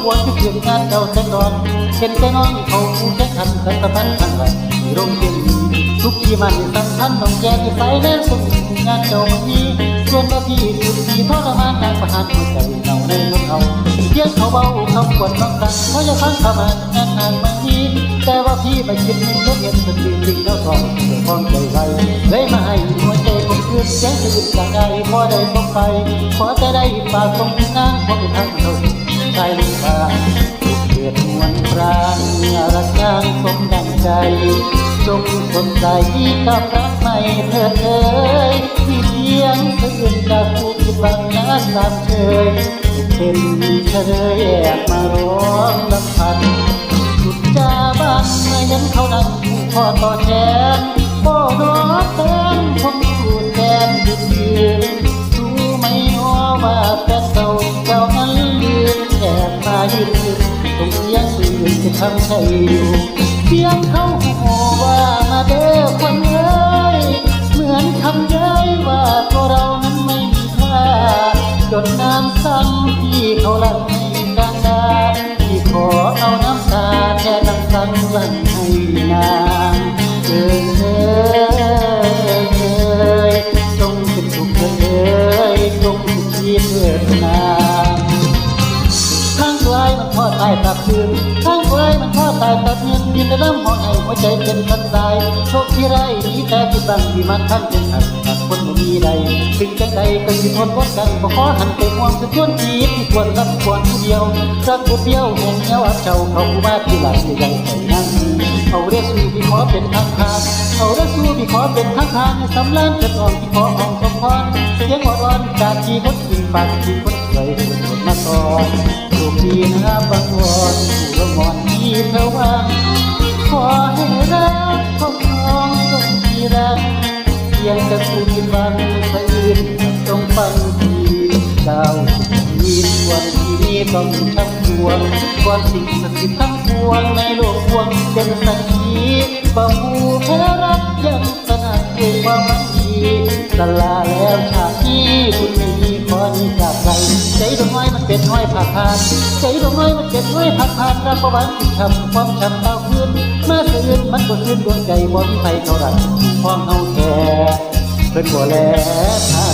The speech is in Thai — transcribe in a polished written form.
วนที่เพียงงานเก่าแต่ก่อนเห็นแต่น้องเขาคู่แข่งขันกันสะพันขันไรที่ร่มเย็นทุกที่มันสำคัญต้องแก้ที่ไฟแน่สุดงานเก่ามันมีส่วนว่าพี่สุดที่ทรมานนางประหารหัวใจเน่าในรถเขาเยี่ยงเขาเบาคำกวนน้องกันเพราะจะฟังคำมันงานห่างมันมีแต่ว่าพี่ไม่คิดนึงรถเย็นสติจริงแล้วทองเดือดร้อนใจไรเลยมาให้หัวใจผมคืนเสียงสะดุดจากใจพอได้พบไปขอแต่ได้ฝากตรงนางพอเป็นทางเขาใจว่าเกิดมวลปราณรักนางสมดังใจจงสนใจกับรักใหม่เถิดเอ่ยที่เพียงตื่นจากผู้ผิดหวังนั้นตามเคยเป็นเฉยแอบมาร้องลำพันสุดจาบ้านเมื่อเห็นเขานั่งผูกคอต่อแขนโอ้น้อแฟนคงอยู่แทนยืนยืนรู้ไหมว่าแฟนเก่าเจ้านั้นลืมแอบมายืนตรงเสียงปืนจะทำใช่อยู่เสียงเขาหัวว่ามาเด้อคนเอ้ยเหมือนคำเย้ยว่าตัวเรานั้นไม่มีค่าจนน้ำซ้ำที่เขาหลั่งให้กลางนาที่ขอเอาน้ำตาแทนน้ำสังหลั่งให้นางเอ่ยจงเป็นสุขเถิดจงสุขีเถิดนางข้างไกลมันทอดตายตับคืนข้างไกลมันทอดตายตับเงินยินแต่น้ำหอมให้หัวใจเป็นพันสายโชคที่ไรดีแต่ผิดบังที่มันทั้งเป็นหักหักคนบ่มีใดถึงจังใดก็สิทนอดกันก็ขอหันไปห่วงสุดจนจีบที่ควรรับควรผู้เดียวรักผู้เดียวแห่งเงาอับเจ้าเขาผู้มาที่หลังที่ยังใส่นั่งเอาเรสูพี่ขอเป็นทางทางเอาเรสูพี่ขอเป็นทางทางสำลันเกิดอ่อนที่ขออ่องสมพรเสียงอ่อนจากที่คนจริงปากที่คนสวยคนคนมาตอนลูกพี่นะบางวอนผู้ละงอนที่เธอวางขอให้รักของน้องจงที่รักเพียงจะพูดวันสะอื่นจงฟังทีเจ้ามีวันที่นี้ต้องทั้งปวงความสิ่งศักดิ์สิทธิ์ทั้งปวงในโลกพวงเป็นสักขีบ่หูแพ้รักยังสนั่นด้วยความหวังดีสลาแล้วชาตินี้คุณไม่มีขอนี้จากใครใจดอกไม้มันเป็นห้อยผักพานใจดอกไม้มันเป็นห้อยผักพานรักประวันที่ทำความช้ำเต้าคืนมาสื่นมันก็คืนดวงใจบ่มีใครเท่าไรความเฮาแท้เพิ่นบ่แลทา